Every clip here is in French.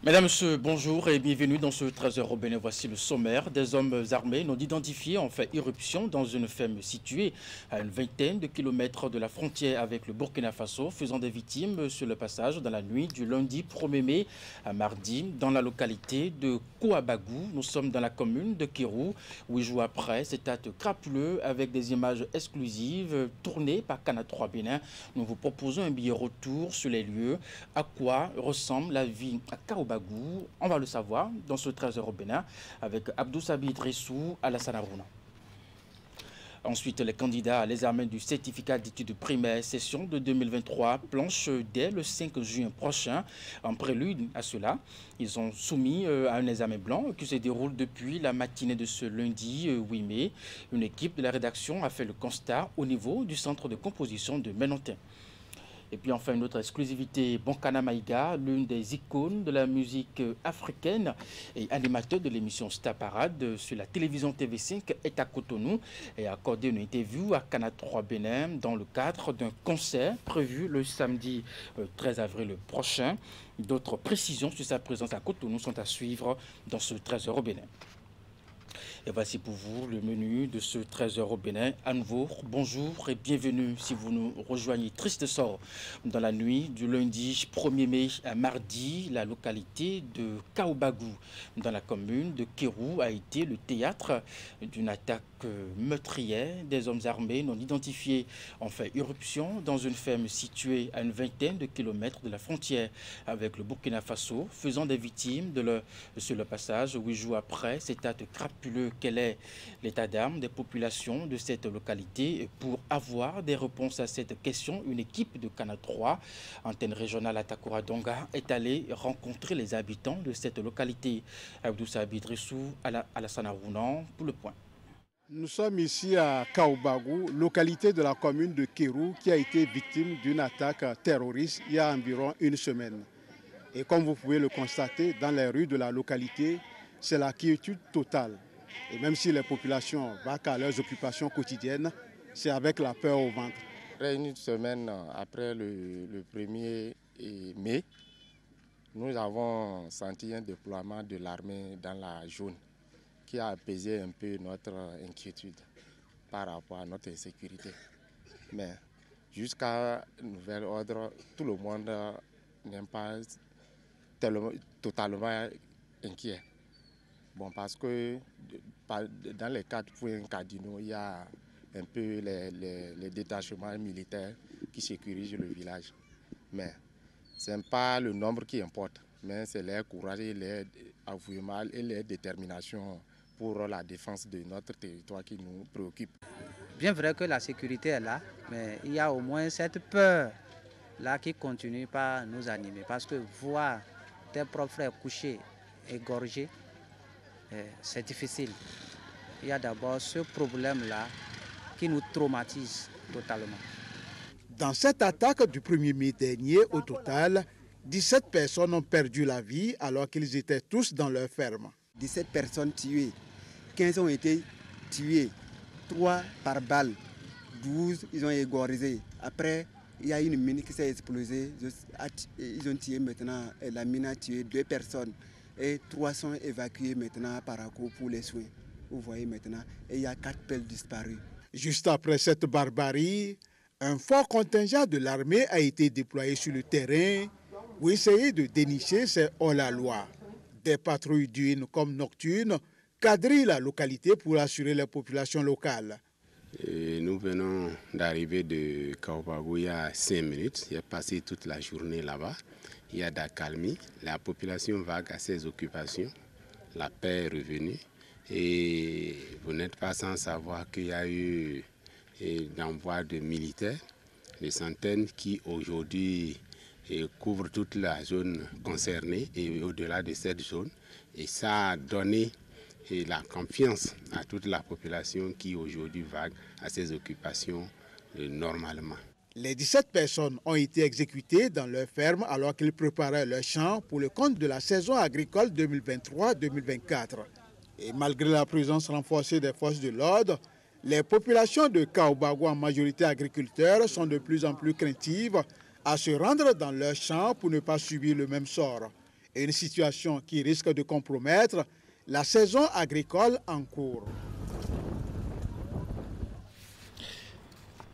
Mesdames, Messieurs, bonjour et bienvenue dans ce 13h au Bénin. Voici le sommaire. Des hommes armés non identifiés ont fait irruption dans une ferme située à une vingtaine de kilomètres de la frontière avec le Burkina Faso, faisant des victimes sur le passage dans la nuit du lundi 1er mai à mardi dans la localité de Kouabagou. Nous sommes dans la commune de Kérou. 8 jours après cet acte crapuleux avec des images exclusives tournées par Canal 3 Bénin, nous vous proposons un billet retour sur les lieux. À quoi ressemble la vie à Kouabagou? On va le savoir dans ce 13h au Bénin avec Abdou Sabi Dressou à la Sanarouna. Ensuite, les candidats à l'examen du certificat d'études primaires session de 2023 planchent dès le 5 juin prochain. En prélude à cela, ils sont soumis à un examen blanc qui se déroule depuis la matinée de ce lundi 8 mai. Une équipe de la rédaction a fait le constat au niveau du centre de composition de Menontin. Et puis enfin, une autre exclusivité, Bonkana Maïga, l'une des icônes de la musique africaine et animateur de l'émission Star Parade sur la télévision TV5, est à Cotonou et a accordé une interview à Canal 3 Bénin dans le cadre d'un concert prévu le samedi 13 avril prochain. D'autres précisions sur sa présence à Cotonou sont à suivre dans ce 13h au Bénin. Et voici pour vous le menu de ce 13h au Bénin. À nouveau, bonjour et bienvenue si vous nous rejoignez. Triste sort dans la nuit du lundi 1er mai à mardi. La localité de Kouabagou, dans la commune de Kérou, a été le théâtre d'une attaque meurtrière. Des hommes armés non identifiés ont fait irruption dans une ferme située à une vingtaine de kilomètres de la frontière avec le Burkina Faso, faisant des victimes sur le passage 8 jours après cet acte crapuleux. Quel est l'état d'âme des populations de cette localité? Pour avoir des réponses à cette question, une équipe de Canal 3, antenne régionale à Takoura-Donga, est allée rencontrer les habitants de cette localité. Abdou Sabi Dressou à la Sanarouna pour le point. Nous sommes ici à Kouabagou, localité de la commune de Kérou qui a été victime d'une attaque terroriste il y a environ une semaine. Et comme vous pouvez le constater, dans les rues de la localité, c'est la quiétude totale. Et même si les populations vaquent à leurs occupations quotidiennes, c'est avec la peur au ventre. Après une semaine après le 1er mai, nous avons senti un déploiement de l'armée dans la zone qui a apaisé un peu notre inquiétude par rapport à notre insécurité. Mais jusqu'à nouvel ordre, tout le monde n'est pas totalement inquiet. Bon, parce que dans les 4 points cardinaux, il y a un peu les détachements militaires qui sécurisent le village. Mais ce n'est pas le nombre qui importe, mais c'est leur courage et leur avouement et leur détermination pour la défense de notre territoire qui nous préoccupe. Bien vrai que la sécurité est là, mais il y a au moins cette peur-là qui continue par nous animer. Parce que voir tes propres frères couchés, égorgés, c'est difficile. Il y a d'abord ce problème-là qui nous traumatise totalement. Dans cette attaque du 1er mai dernier, au total, 17 personnes ont perdu la vie alors qu'ils étaient tous dans leur ferme. 17 personnes tuées, 15 ont été tuées, 3 par balle, 12 ils ont égorgé. Après, il y a une mine qui s'est explosée, ils ont tué maintenant, la mine a tué 2 personnes. Et 3 sont évacués maintenant par Ako pour les soins. Vous voyez maintenant, et il y a 4 pelles disparues. Juste après cette barbarie, un fort contingent de l'armée a été déployé sur le terrain pour essayer de dénicher ces hors-la-loi. Des patrouilles diurnes comme nocturnes quadrillent la localité pour assurer les populations locales. Et nous venons d'arriver de Kouabagou il y a 5 minutes. J'ai passé toute la journée là-bas. Il y a d'accalmie, la population vague à ses occupations, la paix est revenue et vous n'êtes pas sans savoir qu'il y a eu l'envoi de militaires, des centaines qui aujourd'hui couvrent toute la zone concernée et au-delà de cette zone. Et ça a donné la confiance à toute la population qui aujourd'hui vague à ses occupations normalement. Les 17 personnes ont été exécutées dans leur ferme alors qu'ils préparaient leurs champs pour le compte de la saison agricole 2023-2024. Et malgré la présence renforcée des forces de l'ordre, les populations de Kouabagou, en majorité agriculteurs, sont de plus en plus craintives à se rendre dans leurs champs pour ne pas subir le même sort. Une situation qui risque de compromettre la saison agricole en cours.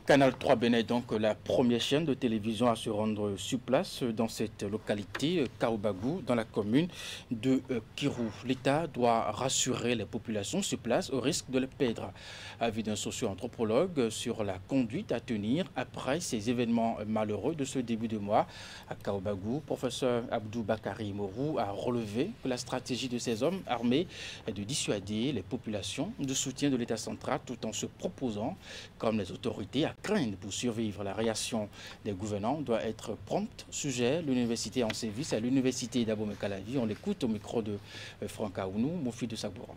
Canal 3 Bénin est donc la première chaîne de télévision à se rendre sur place dans cette localité, Kaoubagou, dans la commune de Kirou. L'État doit rassurer les populations sur place au risque de les perdre. Avis d'un socio-anthropologue sur la conduite à tenir après ces événements malheureux de ce début de mois à Kaoubagou, professeur Abdou Bakari Morou a relevé que la stratégie de ces hommes armés est de dissuader les populations du soutien de l'État central tout en se proposant, comme les autorités, à craindre pour survivre. La réaction des gouvernants doit être prompte. Sujet, l'université en service à l'université d'Abomey-Calavi. On l'écoute au micro de Franck Aounou, Mofi de Sabouran.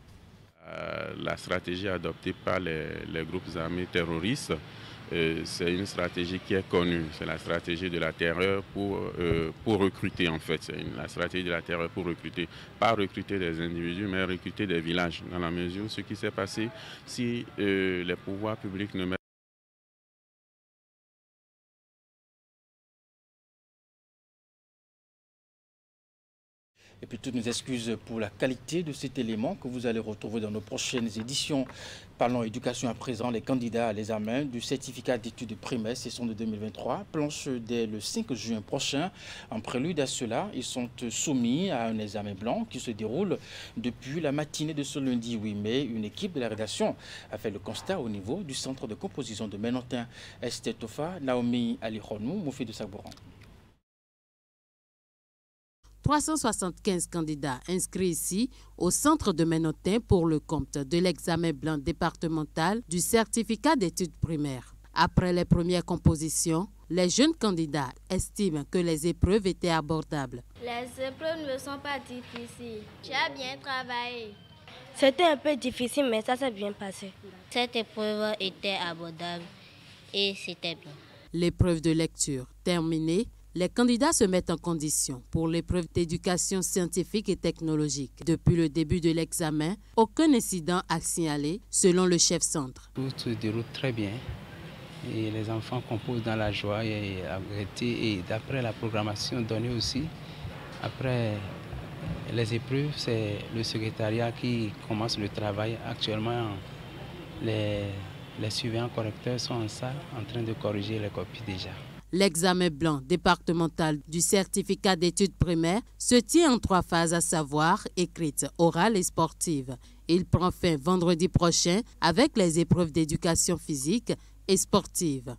La stratégie adoptée par les groupes armés terroristes, c'est une stratégie qui est connue. C'est la stratégie de la terreur pour recruter, en fait. C'est la stratégie de la terreur pour recruter. Pas recruter des individus, mais recruter des villages. Dans la mesure où ce qui s'est passé, si les pouvoirs publics ne mettent Et puis toutes nos excuses pour la qualité de cet élément que vous allez retrouver dans nos prochaines éditions. Parlons éducation à présent. Les candidats à l'examen du certificat d'études primaires session de 2023 planchent dès le 5 juin prochain. En prélude à cela, ils sont soumis à un examen blanc qui se déroule depuis la matinée de ce lundi 8 mai. Une équipe de la rédaction a fait le constat au niveau du centre de composition de Menontin. Esther Tofa, Naomi Alihonou, Moufi de Sabouran. 375 candidats inscrits ici au centre de Menontin pour le compte de l'examen blanc départemental du certificat d'études primaires. Après les premières compositions, les jeunes candidats estiment que les épreuves étaient abordables. Les épreuves ne sont pas difficiles. J'ai bien travaillé. C'était un peu difficile, mais ça s'est bien passé. Cette épreuve était abordable et c'était bien. L'épreuve de lecture terminée, les candidats se mettent en condition pour l'épreuve d'éducation scientifique et technologique. Depuis le début de l'examen, aucun incident à signaler selon le chef centre. Tout se déroule très bien et les enfants composent dans la joie et la gaieté. Et d'après la programmation donnée aussi, après les épreuves, c'est le secrétariat qui commence le travail. Actuellement, les surveillants correcteurs sont en salle en train de corriger les copies déjà. L'examen blanc départemental du certificat d'études primaires se tient en 3 phases, à savoir écrite, orale et sportive. Il prend fin vendredi prochain avec les épreuves d'éducation physique et sportive.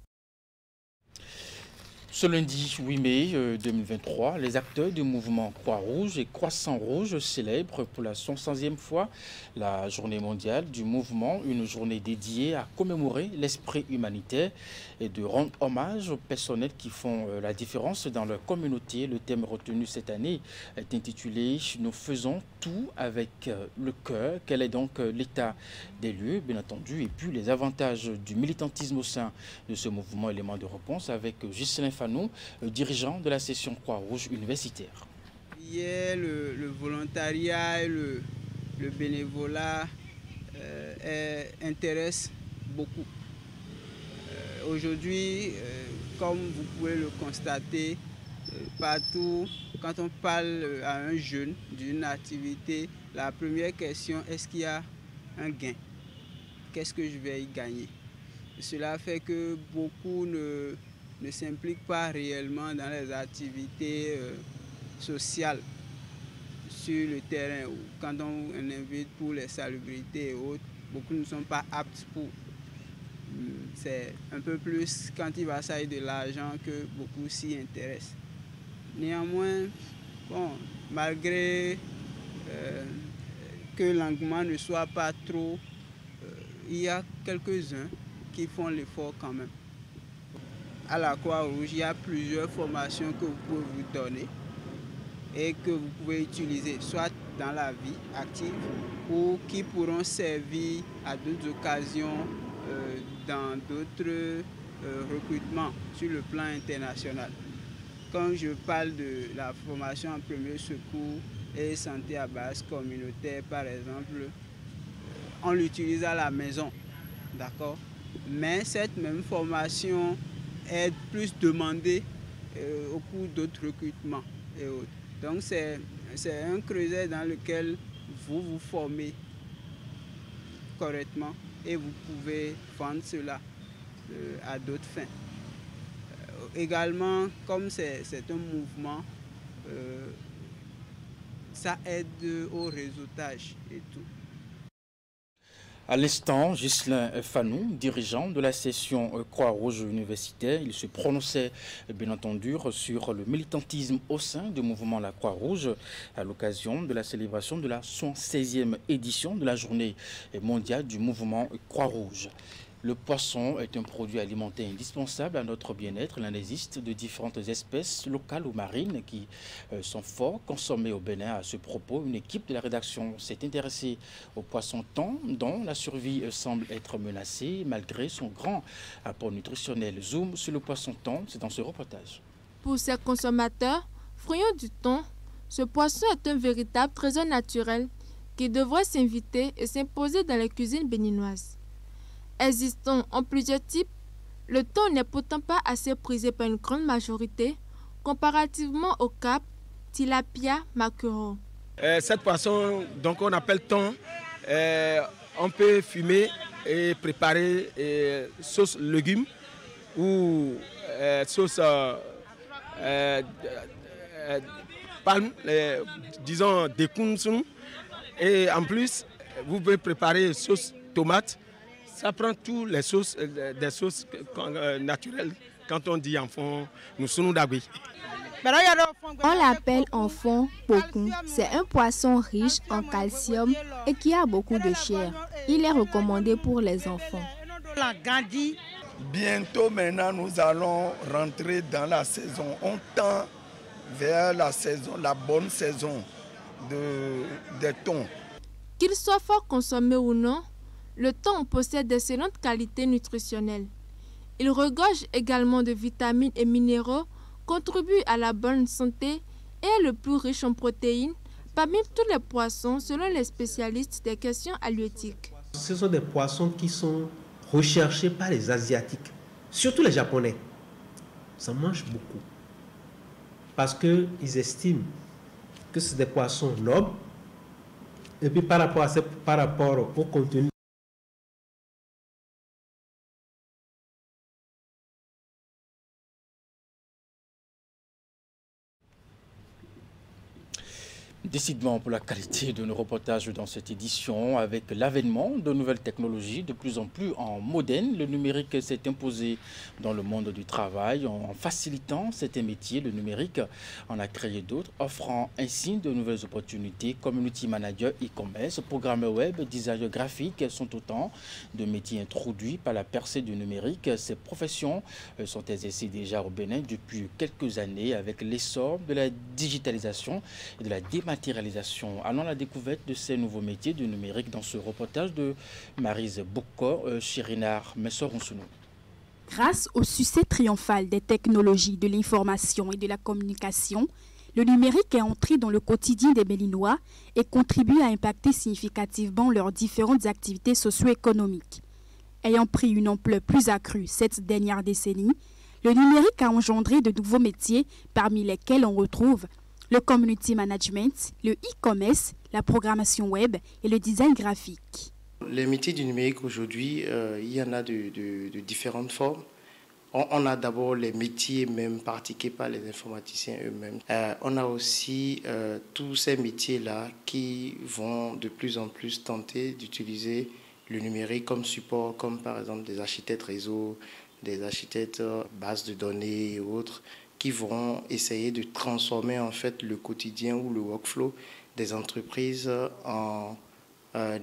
Ce lundi 8 mai 2023, les acteurs du mouvement Croix-Rouge et Croissant-Rouge célèbrent pour la 500e fois la journée mondiale du mouvement, une journée dédiée à commémorer l'esprit humanitaire et de rendre hommage aux personnels qui font la différence dans leur communauté. Le thème retenu cette année est intitulé « Nous faisons tout avec le cœur ». Quel est donc l'état des lieux, bien entendu, et puis les avantages du militantisme au sein de ce mouvement? Élément de réponse avec Ghislain Fanou, dirigeant de la section Croix-Rouge universitaire. Hier, le volontariat et le bénévolat intéressent beaucoup. Aujourd'hui, comme vous pouvez le constater, partout, quand on parle à un jeune d'une activité, la première question, est-ce qu'il y a un gain? Qu'est-ce que je vais y gagner? Cela fait que beaucoup ne s'impliquent pas réellement dans les activités sociales sur le terrain. Quand on invite pour les salubrités et autres, beaucoup ne sont pas aptes pour. C'est un peu plus quand il va s'agir de l'argent que beaucoup s'y intéressent. Néanmoins, bon, malgré que l'engouement ne soit pas trop, il y a quelques-uns qui font l'effort quand même. À la Croix-Rouge, il y a plusieurs formations que vous pouvez vous donner et que vous pouvez utiliser, soit dans la vie active ou qui pourront servir à d'autres occasions dans d'autres recrutements sur le plan international. Quand je parle de la formation en premier secours et santé à base communautaire, par exemple, on l'utilise à la maison, d'accord? Mais cette même formation est plus demandée au cours d'autres recrutements et autres. Donc c'est c'est un creuset dans lequel vous vous formez correctement et vous pouvez vendre cela à d'autres fins. Également, comme c'est un mouvement, ça aide au réseautage et tout. À l'instant, Ghislain Fanou, dirigeant de la session Croix-Rouge universitaire, il se prononçait bien entendu sur le militantisme au sein du mouvement La Croix-Rouge à l'occasion de la célébration de la 116e édition de la journée mondiale du mouvement Croix-Rouge. Le poisson est un produit alimentaire indispensable à notre bien-être. Il en existe de différentes espèces locales ou marines qui sont fort consommées au Bénin. À ce propos, une équipe de la rédaction s'est intéressée au poisson-thon dont la survie semble être menacée malgré son grand apport nutritionnel. Zoom sur le poisson-thon, c'est dans ce reportage. Pour ces consommateurs, friands du thon, ce poisson est un véritable trésor naturel qui devrait s'inviter et s'imposer dans les cuisines béninoises. Existant en plusieurs types, le thon n'est pourtant pas assez prisé par une grande majorité comparativement au carpe, tilapia, maquereau. Cette poisson, donc on appelle thon, on peut fumer et préparer sauce légumes ou sauce palme, disons des kunsun. Et en plus, vous pouvez préparer sauce tomate. Ça prend toutes les sauces, des sauces naturelles. Quand on dit enfant, nous sommes d'abri. On l'appelle enfant pokun. C'est un poisson riche en calcium et qui a beaucoup de chair. Il est recommandé pour les enfants. Bientôt maintenant, nous allons rentrer dans la saison. On tend vers la saison, la bonne saison des thons. Qu'il soit fort consommé ou non, le thon possède d'excellentes qualités nutritionnelles. Il regorge également de vitamines et minéraux, contribue à la bonne santé et est le plus riche en protéines parmi tous les poissons selon les spécialistes des questions halieutiques. Ce sont des poissons qui sont recherchés par les Asiatiques, surtout les Japonais. Ça mange beaucoup parce qu'ils estiment que c'est des poissons nobles et puis par rapport au contenu. Décidément pour la qualité de nos reportages dans cette édition, avec l'avènement de nouvelles technologies de plus en plus modernes, le numérique s'est imposé dans le monde du travail en facilitant certains métiers. Le numérique en a créé d'autres, offrant ainsi de nouvelles opportunités. Community manager, e-commerce, programmeur web, designer graphique sont autant de métiers introduits par la percée du numérique. Ces professions sont exercées déjà au Bénin depuis quelques années avec l'essor de la digitalisation et de la dématérialisation. Allons à la découverte de ces nouveaux métiers du numérique dans ce reportage de Maryse Boukor, Chirinar Messor-Onsounou. Grâce au succès triomphal des technologies de l'information et de la communication, le numérique est entré dans le quotidien des Béninois et contribue à impacter significativement leurs différentes activités socio-économiques. Ayant pris une ampleur plus accrue cette dernière décennie, le numérique a engendré de nouveaux métiers parmi lesquels on retrouve le community management, le e-commerce, la programmation web et le design graphique. Les métiers du numérique aujourd'hui, il y en a de différentes formes. On a d'abord les métiers même pratiqués par les informaticiens eux-mêmes. On a aussi tous ces métiers-là qui vont de plus en plus tenter d'utiliser le numérique comme support, comme par exemple des architectes réseau, des architectes bases de données et autres, qui vont essayer de transformer en fait le quotidien ou le workflow des entreprises en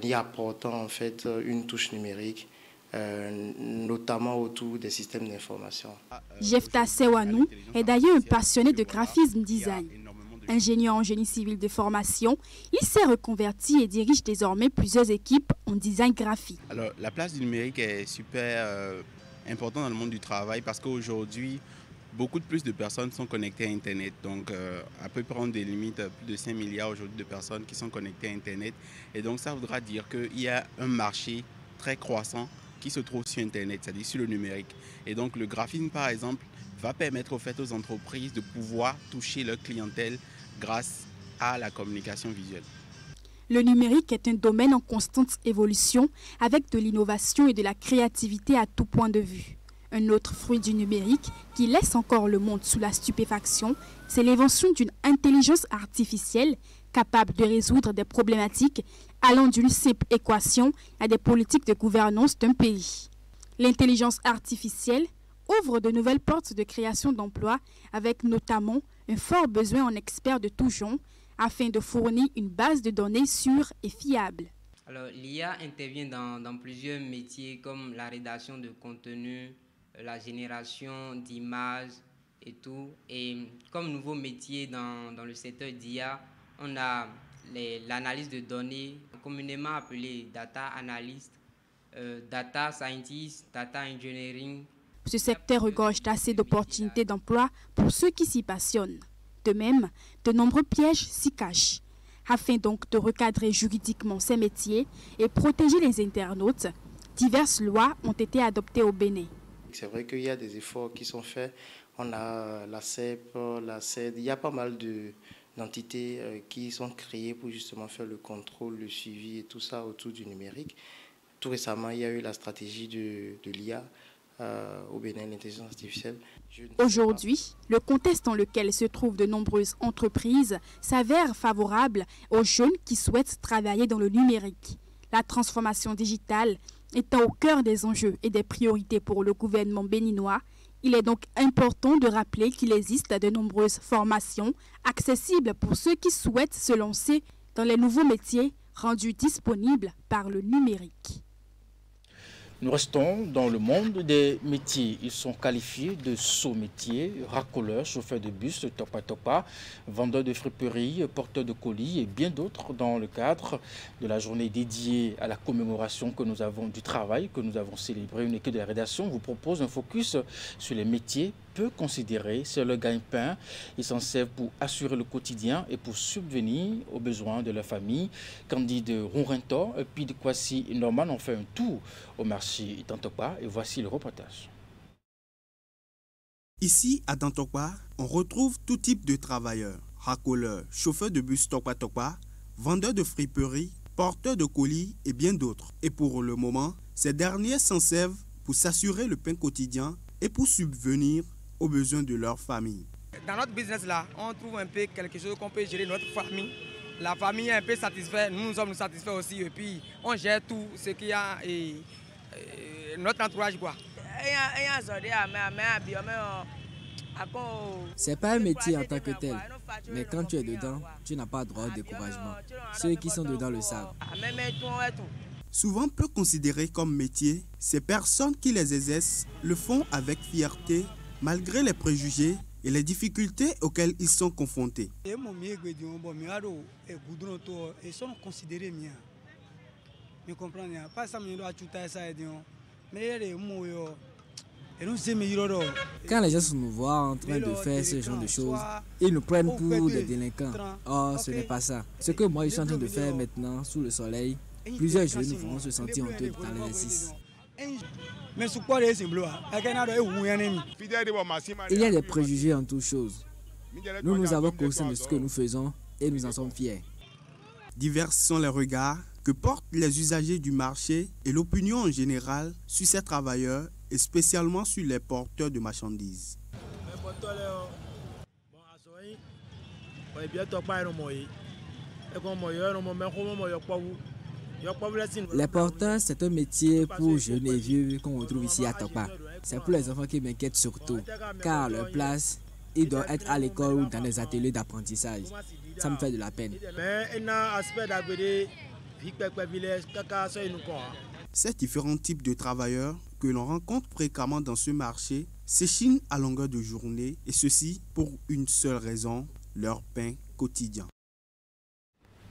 y apportant en fait une touche numérique, notamment autour des systèmes d'information. Jefta Sewanou est d'ailleurs un passionné de graphisme design. Ingénieur en génie civil de formation, il s'est reconverti et dirige désormais plusieurs équipes en design graphique. Alors, la place du numérique est super importante dans le monde du travail parce qu'aujourd'hui, beaucoup de plus de personnes sont connectées à Internet. Donc, à peu près on des limites, plus de 5 milliards aujourd'hui de personnes qui sont connectées à Internet. Et donc, ça voudra dire qu'il y a un marché très croissant qui se trouve sur Internet, c'est-à-dire sur le numérique. Et donc, le graphisme, par exemple, va permettre aux entreprises de pouvoir toucher leur clientèle grâce à la communication visuelle. Le numérique est un domaine en constante évolution avec de l'innovation et de la créativité à tout point de vue. Un autre fruit du numérique qui laisse encore le monde sous la stupéfaction, c'est l'invention d'une intelligence artificielle capable de résoudre des problématiques allant d'une simple équation à des politiques de gouvernance d'un pays. L'intelligence artificielle ouvre de nouvelles portes de création d'emplois avec notamment un fort besoin en experts de tout genre afin de fournir une base de données sûre et fiable. Alors, l'IA intervient dans plusieurs métiers comme la rédaction de contenu, la génération d'images et tout. Et comme nouveau métier dans le secteur d'IA, on a l'analyse de données, communément appelée data analyst, data scientist, data engineering. Ce secteur regorge d'assez d'opportunités d'emploi pour ceux qui s'y passionnent. De même, de nombreux pièges s'y cachent. Afin donc de recadrer juridiquement ces métiers et protéger les internautes, diverses lois ont été adoptées au Bénin. C'est vrai qu'il y a des efforts qui sont faits. On a la CEP, la CED, il y a pas mal d'entités qui sont créées pour justement faire le contrôle, le suivi et tout ça autour du numérique. Tout récemment, il y a eu la stratégie de l'IA au Bénin, l'intelligence artificielle. Aujourd'hui, le contexte dans lequel se trouvent de nombreuses entreprises s'avère favorable aux jeunes qui souhaitent travailler dans le numérique. La transformation digitale étant au cœur des enjeux et des priorités pour le gouvernement béninois, il est donc important de rappeler qu'il existe de nombreuses formations accessibles pour ceux qui souhaitent se lancer dans les nouveaux métiers rendus disponibles par le numérique. Nous restons dans le monde des métiers. Ils sont qualifiés de sous-métiers, racoleurs, chauffeurs de bus, topa-topa, vendeurs de friperies, porteurs de colis et bien d'autres dans le cadre de la journée dédiée à la commémoration du travail que nous avons célébré. Une équipe de la rédaction vous propose un focus sur les métiers peu considérés. C'est le gagne-pain. Ils s'en servent pour assurer le quotidien et pour subvenir aux besoins de leur famille. Candide Rourinto puis de Kwasi Norman ont fait un tour au marché d'Antokwa et voici le reportage. Ici, à Dantokwa, on retrouve tout type de travailleurs. Racoleurs, chauffeurs de bus Tokwa-Tokwa, vendeurs de friperies, porteurs de colis et bien d'autres. Et pour le moment, ces derniers s'en servent pour s'assurer le pain quotidien et pour subvenir aux besoins de leur famille. Dans notre business là, on trouve un peu quelque chose qu'on peut gérer notre famille. La famille est un peu satisfaite, nous sommes satisfaits aussi et puis on gère tout ce qu'il y a et notre entourage quoi. C'est pas un métier en tant que tel, mais quand tu es dedans, tu n'as pas droit au découragement. Ceux qui sont dedans le savent. Souvent peu considérés comme métier, ces personnes qui les exercent le font avec fierté, malgré les préjugés et les difficultés auxquelles ils sont confrontés. Quand les gens nous voient en train de faire ce genre de choses, ils nous prennent pour des délinquants. Or, ce n'est pas ça. Ce que moi je suis en train de faire maintenant, sous le soleil, plusieurs jeunes nous feront se sentir honteux dans l'exercice. Il y a des préjugés en toutes choses. Nous avons conscience de ce que nous faisons et nous en sommes fiers. Divers sont les regards que portent les usagers du marché et l'opinion en général sur ces travailleurs et spécialement sur les porteurs de marchandises. Les porteurs, c'est un métier pour jeunes et vieux qu'on retrouve ici à Tokwa. C'est pour les enfants qui m'inquiètent surtout, car à leur place, ils doivent être à l'école ou dans des ateliers d'apprentissage. Ça me fait de la peine. Ces différents types de travailleurs que l'on rencontre fréquemment dans ce marché s'échinent à longueur de journée et ceci pour une seule raison, leur pain quotidien.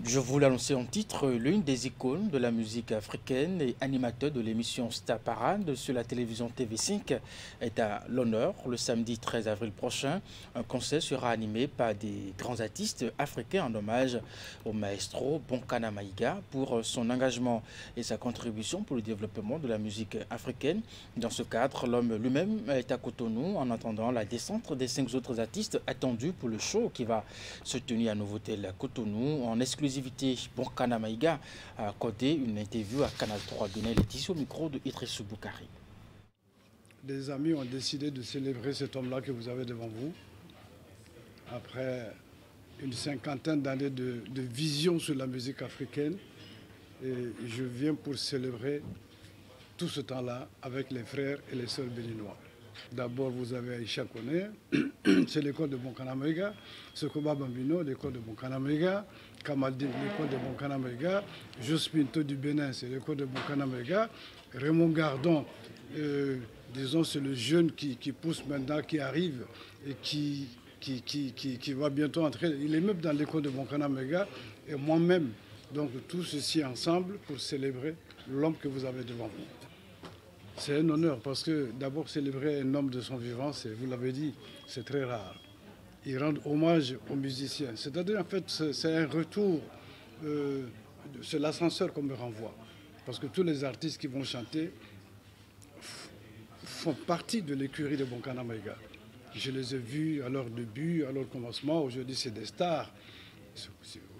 Je vous l'annonçais en titre, l'une des icônes de la musique africaine et animateur de l'émission Star Parade sur la télévision TV5 est à l'honneur le samedi 13 avril prochain. Un concert sera animé par des grands artistes africains en hommage au maestro Bonkana Maïga pour son engagement et sa contribution pour le développement de la musique africaine. Dans ce cadre, l'homme lui-même est à Cotonou en attendant la descente des 5 autres artistes attendus pour le show qui va se tenir à Novotel à Cotonou en exclusivité. Bonkana Maïga a accordé une interview à Canal 3 Bénin Laetitia au micro de Idrissou Boukari. Des amis ont décidé de célébrer cet homme-là que vous avez devant vous. Après une cinquantaine d'années de vision sur la musique africaine, et je viens pour célébrer tout ce temps-là avec les frères et les sœurs béninois. D'abord, vous avez Aïcha Kone, c'est l'école de Bonkana Maïga, Sokoba Bambino, l'école de Bonkana Maïga, Kamaldine, l'école de Bonkana Maïga, Jos Pinto du Bénin, c'est l'école de Bonkana Maïga, Raymond Gardon, disons, c'est le jeune qui pousse maintenant, qui arrive et qui va bientôt entrer. Il est même dans l'école de Bonkana Maïga et moi-même. Donc, tout ceci ensemble pour célébrer l'homme que vous avez devant vous. C'est un honneur parce que d'abord célébrer un homme de son vivant, vous l'avez dit, c'est très rare. Il rend hommage aux musiciens. C'est-à-dire en fait c'est un retour, c'est l'ascenseur qu'on me renvoie. Parce que tous les artistes qui vont chanter font partie de l'écurie de Bonkana Maïga. Je les ai vus à leur début, à leur commencement. Aujourd'hui c'est des stars.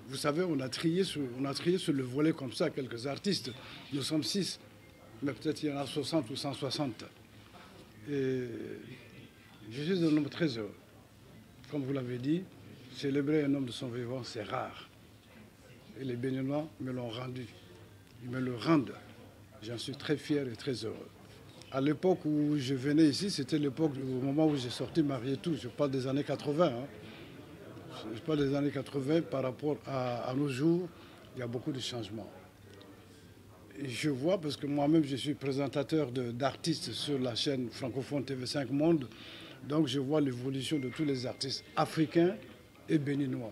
Vous savez, on a trié sur le volet comme ça quelques artistes. Nous sommes 6. Mais peut-être il y en a 60 ou 160. Et je suis un homme très heureux. Comme vous l'avez dit, célébrer un homme de son vivant, c'est rare. Et les Béninois me l'ont rendu. Ils me le rendent. J'en suis très fier et très heureux. À l'époque où je venais ici, c'était l'époque, au moment où j'ai sorti Marietou. Je parle des années 80. Je parle des années 80 par rapport à nos jours. Il y a beaucoup de changements. Et je vois, parce que moi-même je suis présentateur d'artistes sur la chaîne francophone TV5 Monde, donc je vois l'évolution de tous les artistes africains et béninois.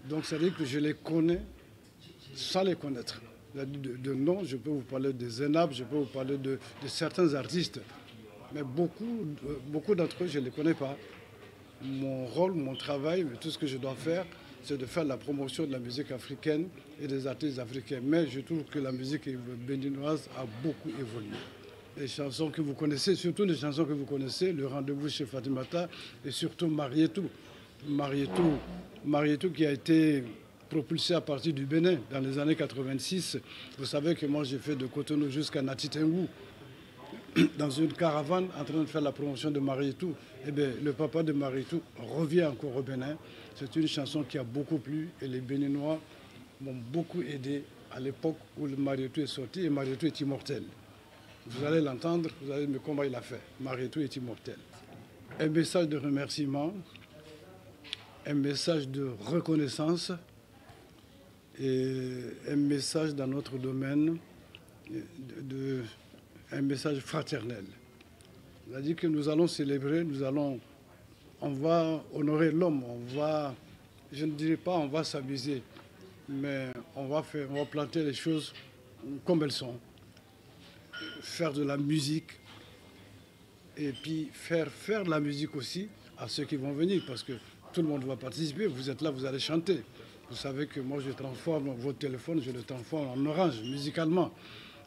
Donc ça veut dire que je les connais sans les connaître. De nom, je peux vous parler de Zenab, je peux vous parler de certains artistes, mais beaucoup d'entre eux, je ne les connais pas. Mon rôle, mon travail, tout ce que je dois faire, c'est de faire la promotion de la musique africaine et des artistes africains. Mais je trouve que la musique béninoise a beaucoup évolué. Les chansons que vous connaissez, surtout les chansons que vous connaissez, Le Rendez-vous chez Fatimata et surtout Marietou. Marietou qui a été propulsé à partir du Bénin dans les années 86. Vous savez que moi j'ai fait de Cotonou jusqu'à Natitengou dans une caravane en train de faire la promotion de Marietou. Eh bien, le papa de Marietou revient encore au Bénin. C'est une chanson qui a beaucoup plu et les Béninois m'ont beaucoup aidé à l'époque où le Marietou est sorti et Marietou est immortel. Vous allez l'entendre, vous allez me comment il a fait. Marietou est immortel. Un message de remerciement, un message de reconnaissance et un message dans notre domaine, un message fraternel. C'est-à-dire que nous allons célébrer, on va honorer l'homme, je ne dirais pas on va s'amuser, mais on va planter les choses comme elles sont. Faire de la musique et puis faire de la musique aussi à ceux qui vont venir parce que tout le monde va participer. Vous êtes là, vous allez chanter. Vous savez que moi je transforme votre téléphone, je le transforme en orange musicalement.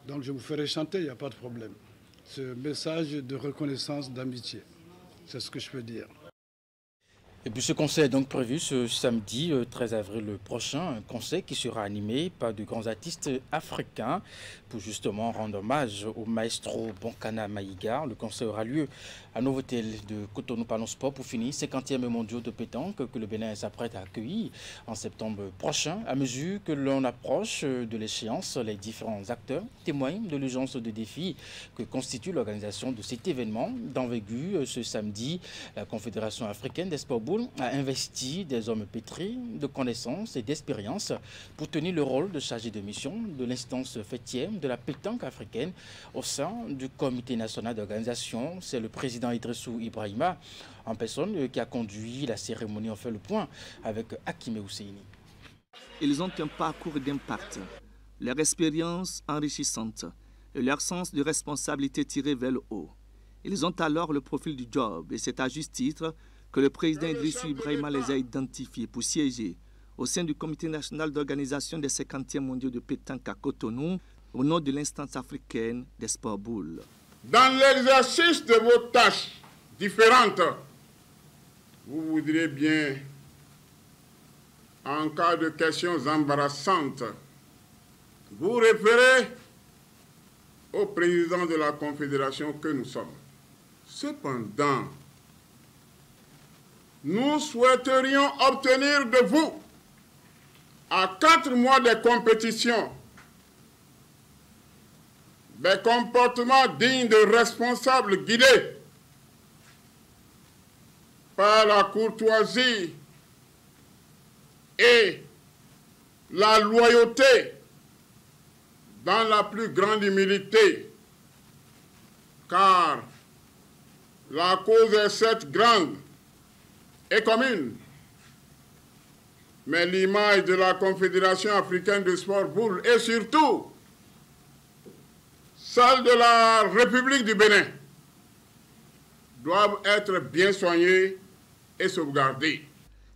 Donc je vous ferai chanter, il n'y a pas de problème. Ce message de reconnaissance, d'amitié, c'est ce que je peux dire. Et puis ce concert est donc prévu ce samedi 13 avril prochain, un concert qui sera animé par de grands artistes africains pour justement rendre hommage au maestro Bonkana Maïga. Le concert aura lieu à Novotel de Cotonou Palon Sport pour finir 50e mondiaux de pétanque que le Bénin s'apprête à accueillir en septembre prochain. À mesure que l'on approche de l'échéance, les différents acteurs témoignent de l'urgence de défis que constitue l'organisation de cet événement d'envergure. Ce samedi, la Confédération africaine des sports a investi des hommes pétris de connaissances et d'expérience pour tenir le rôle de chargé de mission de l'instance fêtière de la pétanque africaine au sein du comité national d'organisation. C'est le président Idrissou Ibrahima en personne qui a conduit la cérémonie. On fait le point avec Hakime Ousseini. Ils ont un parcours d'impact, leur expérience enrichissante et leur sens de responsabilité tiré vers le haut. Ils ont alors le profil du job et c'est à juste titre que le président Idrissou Ibrahima les a identifiés pour siéger au sein du Comité national d'organisation des 50e mondiaux de pétanque à Cotonou au nom de l'instance africaine des sports boules. Dans l'exercice de vos tâches différentes, vous voudrez bien, en cas de questions embarrassantes, vous référer au président de la Confédération que nous sommes. Cependant, nous souhaiterions obtenir de vous, à 4 mois de compétition, des comportements dignes de responsables guidés par la courtoisie et la loyauté dans la plus grande humilité, car la cause est certes grande et commune, mais l'image de la Confédération africaine de sport boule et surtout celle de la République du Bénin doivent être bien soignées et sauvegardées.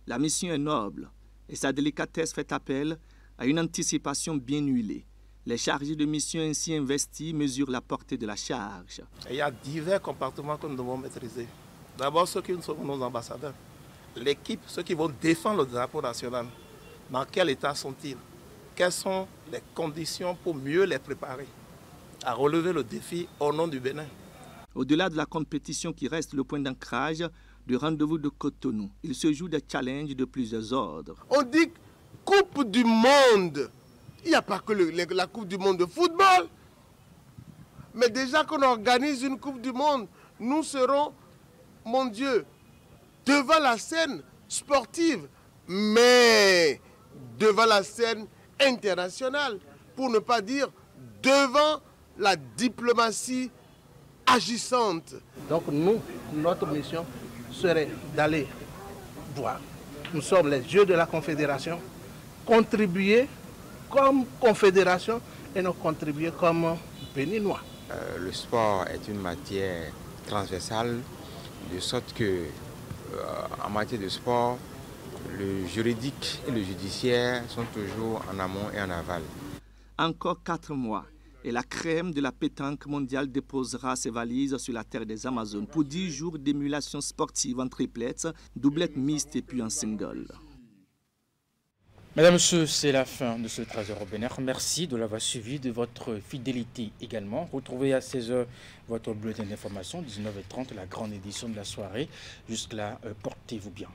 La mission est noble et sa délicatesse fait appel à une anticipation bien huilée. Les chargés de mission ainsi investis mesurent la portée de la charge. Il y a divers comportements que nous devons maîtriser. D'abord, ceux qui sont nos ambassadeurs. L'équipe, ceux qui vont défendre le drapeau national. Dans quel état sont-ils? Quelles sont les conditions pour mieux les préparer à relever le défi au nom du Bénin? Au-delà de la compétition qui reste le point d'ancrage du rendez-vous de Cotonou, il se joue des challenges de plusieurs ordres. On dit Coupe du Monde. Il n'y a pas que la Coupe du Monde de football. Mais déjà qu'on organise une Coupe du Monde, nous serons, mon Dieu, devant la scène sportive, mais devant la scène internationale, pour ne pas dire devant la diplomatie agissante. Donc nous, notre mission serait d'aller voir. Nous sommes les yeux de la Confédération, contribuer comme Confédération et nous contribuer comme Béninois. Le sport est une matière transversale, de sorte que en matière de sport, le juridique et le judiciaire sont toujours en amont et en aval. Encore 4 mois et la crème de la pétanque mondiale déposera ses valises sur la terre des Amazones pour 10 jours d'émulation sportive en triplettes, doublette mixte et puis en single. Mesdames, Messieurs, c'est la fin de ce Trésor Robéner. Merci de l'avoir suivi, de votre fidélité également. Retrouvez à 16h votre bulletin d'information, 19h30, la grande édition de la soirée. Jusque-là, portez-vous bien.